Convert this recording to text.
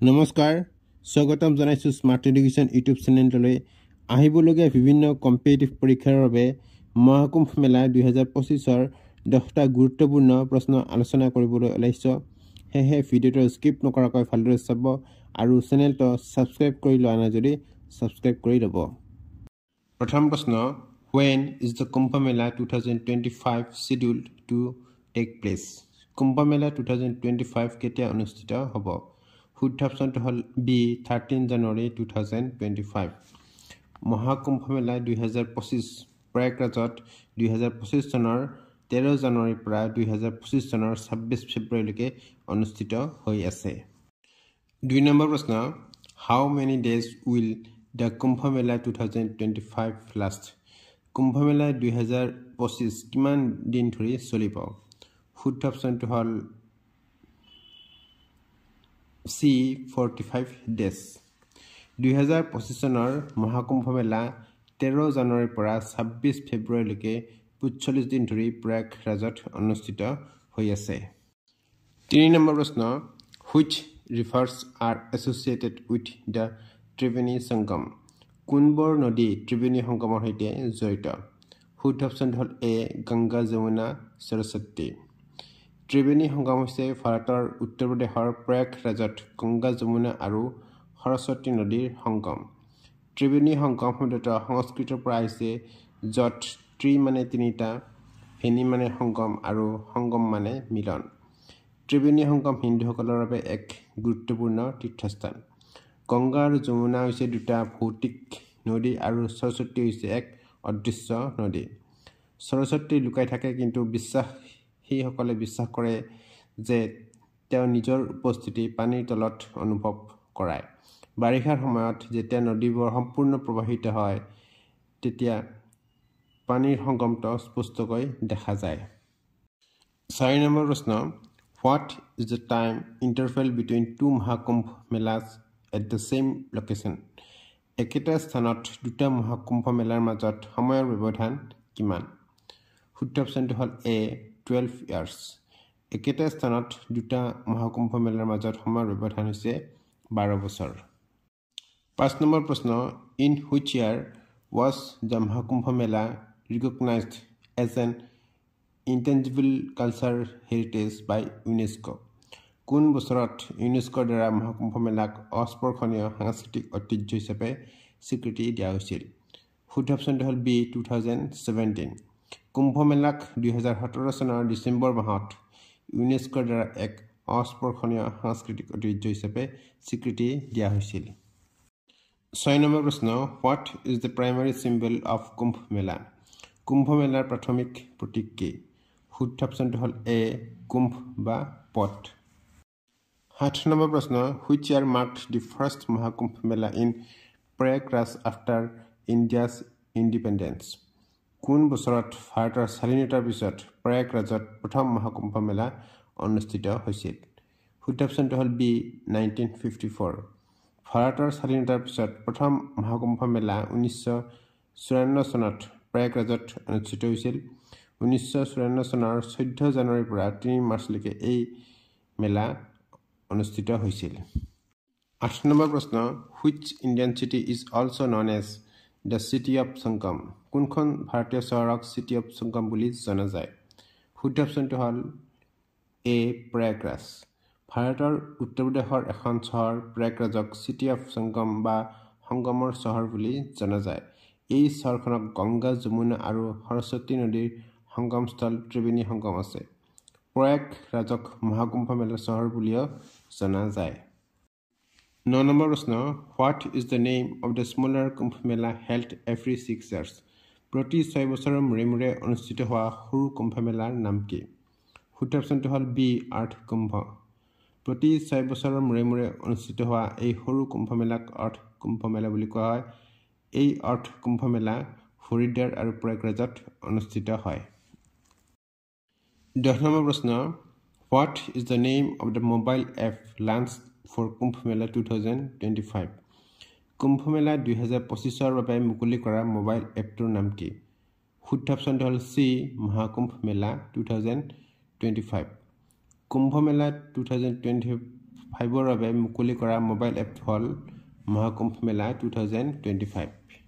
নমস্কাৰ স্বাগতম জনাইছো স্মাৰ্ট এডুকেশ্যন ইউটিউব চেনেললৈ আহিবলগীয়া বিভিন্ন কম্পিটিটিভ পৰীক্ষাৰ বাবে মহাকুম্ভ মেলা 2025ৰ 10টা গুৰুত্বপূৰ্ণ প্ৰশ্ন আলোচনা কৰিবলৈ ওলাইছো হেহে ভিডিওটো স্কিপ নকৰাকৈ ভালদৰে চাব আৰু চেনেলটো সাবস্ক্ৰাইব কৰি লোৱা নাই যদি সাবস্ক্ৰাইব কৰি ল'ব প্ৰথম প্ৰশ্ন when is the Kumbh Mela 2025 scheduled to take place Kumbh Mela 2025 কেতিয়া অনুষ্ঠিত হ'ব শুদ্ধ অপশনটো হল বি 13 জানুৱাৰী 2025 মহাকুম্ভ মেলা 2025 প্ৰয়াগৰাজত 2025 চনৰ 13 জানুৱাৰীৰ পৰা 2025 চনৰ 26 ফেব্ৰুৱাৰীলৈকে অনুষ্ঠিত হৈ আছে দুই নম্বৰ প্ৰশ্ন how many days will the Kumbh Mela 2025 last কুম্ভ মেলা 2025 কিমান দিন ধৰি চলিব শুদ্ধ অপশনটো হল C 45 days 2025 চনৰ মহাকুম্ভ মেলা 13 জানুৱাৰীৰ পৰা 26 ফেব্ৰুৱাৰীলৈকে 45 দিন ধৰি প্ৰয়াগৰাজত অনুষ্ঠিত হৈ আছে 3 নম্বৰ প্ৰশ্ন which rivers are associated with the Triveni Sangam কোনবোৰ নদী ত্ৰিবেণী সংগমৰ সৈতে জড়িত শুদ্ধ অপশন হল A গংগা যমুনা সৰস্বতী ত্ৰিবেণী সংগম হৈছে ভাৰতৰ উত্তৰ প্ৰদেশৰ প্ৰয়াগৰাজত গংগা যমুনা আৰু সৰস্বতী নদীৰ সংগম ত্ৰিবেণী সংগম শব্দটো সংস্কৃতৰ পৰা আহিছে যত ত্ৰি মানে তিনিটা ভেনী মানে সংগম আৰু সংগম মানে মিলন ত্ৰিবেণী সংগম হিন্দুসকলৰ বাবে এক গুৰুত্বপূৰ্ণ তীৰ্থস্থান গংগা আৰু যমুনা হৈছে দুটা ভৌতিক নদী আৰু সৰস্বতী হৈছে এক অদৃশ্য নদী সৰস্বতী লুকাই থাকে কিন্তু সেইসকলে বিশ্বাস কৰে যে তেওঁ নিজৰ উপস্থিতি পানীৰ তলত অনুভৱ কৰায় বাৰিষাৰ সময়ত যেতিয়া নদীবোৰ সম্পূৰ্ণ প্ৰবাহিত হয় তেতিয়া পানীৰ সংগমটো স্পষ্টকৈ দেখা যায় 4 নম্বৰ প্ৰশ্ন what is the time interval between two Mahakumbh melas at the same location একেটা স্থানত দুটা মহাকুম্ভ মেলাৰ মাজত সময়ৰ ব্যৱধান কিমান শুদ্ধ অপশনটো হল A 12 years একেটা স্থানত দুটা মহাকুম্ভ মেলাৰ মাজত সময়ৰ ব্যৱধান হৈছে 12 বছৰ 5 নম্বৰ প্ৰশ্ন in which year was the Mahakumbh Mela recognized as an intangible cultural heritage by UNESCO কোন বছৰত ইউনেস্কোৰ দ্বাৰা মহাকুম্ভ মেলাক অস্পৰ্শনীয় সাংস্কৃতিক ঐতিহ্য হিচাপে স্বীকৃতি দিয়া হৈছিল শুদ্ধ অপশনটো হল বি 2017 কুম্ভ মেলাক 2017 চনৰ ডিসেম্বৰ মাহত ইউনেস্কোৰ দ্বাৰা এক অস্পৰ্শনীয় সাংস্কৃতিক ঐতিহ্য হিচাপে স্বীকৃতি দিয়া হৈছিল 6 নম্বৰ প্ৰশ্ন what is the primary symbol of Kumbh Mela কুম্ভ মেলাৰ প্ৰাথমিক প্ৰতীক কি শুদ্ধ অপশনটো হল A কুম্ভ বা পট 8 নম্বৰ প্ৰশ্ন which year marked the first Mahakumbh Mela in Prayagraj after India's independence কোন বছৰত ভাৰতৰ স্বাধীনতাৰ পিছত প্ৰয়াগৰাজত প্ৰথম মহাকুম্ভ মেলা অনুষ্ঠিত হৈছিল শুদ্ধ অপশনটো হল বি 1954 ভাৰতৰ স্বাধীনতাৰ পিছত প্ৰথম মহাকুম্ভ মেলা 1954 চনত প্ৰয়াগৰাজত অনুষ্ঠিত হৈছিল 1954 চনৰ 14 জানুৱাৰীৰ পৰা 3 মাৰ্চলৈকে এই মেলা অনুষ্ঠিত হৈছিল 8 নম্বৰ প্ৰশ্ন which Indian city is also known as the city of Sangam কোনখন ভাৰতীয় চহৰক city of Sangam বুলি জনা যায় শুদ্ধ অপশনটো হল A প্ৰয়াগৰাজ ভাৰতৰ উত্তৰ প্ৰদেশৰ এখন চহৰ প্ৰয়াগৰাজক city of Sangam বা সংগমৰ চহৰ বুলি জনা যায় এই চহৰখনত গংগা যমুনা আৰু সৰস্বতী নদীৰ সংগমস্থল ত্ৰিবেণী সংগম আছে প্ৰয়াগৰাজক মহাকুম্ভ মেলাৰ চহৰ বুলিও জনা যায় 9 নম্বৰ প্ৰশ্ন what is the name of the smaller Kumbh Mela held every 6 years প্ৰতি 6 বছৰৰ মূৰে মূৰে অনুষ্ঠিত হোৱা সৰু কুম্ভ মেলাৰ নাম কি শুদ্ধ অপশনটো হল বি আৰ্থ কুম্ভ প্ৰতি 6 বছৰৰ মূৰে মূৰে অনুষ্ঠিত হোৱা এই সৰু কুম্ভ মেলাক আৰ্থ কুম্ভ মেলা বুলি কোৱা হয় এই আৰ্থ কুম্ভ মেলা হৰিদ্বাৰ আৰু প্ৰয়াগৰাজত অনুষ্ঠিত হয় 10 নম্বৰ প্ৰশ্ন what is the name of the mobile app launched for Kumbh Mela 2025 কুম্ভ মেলা 2025 বাবে মুকলি কৰা মোবাইল এপটোৰ নাম কি শুদ্ধ অপশনটো হল সি মহাকুম্ভ মেলা 2025 কুম্ভ মেলা 2025 5ৰ বাবে মুকলি কৰা মোবাইল এপ হ'ল মহাকুম্ভ মেলা 2025।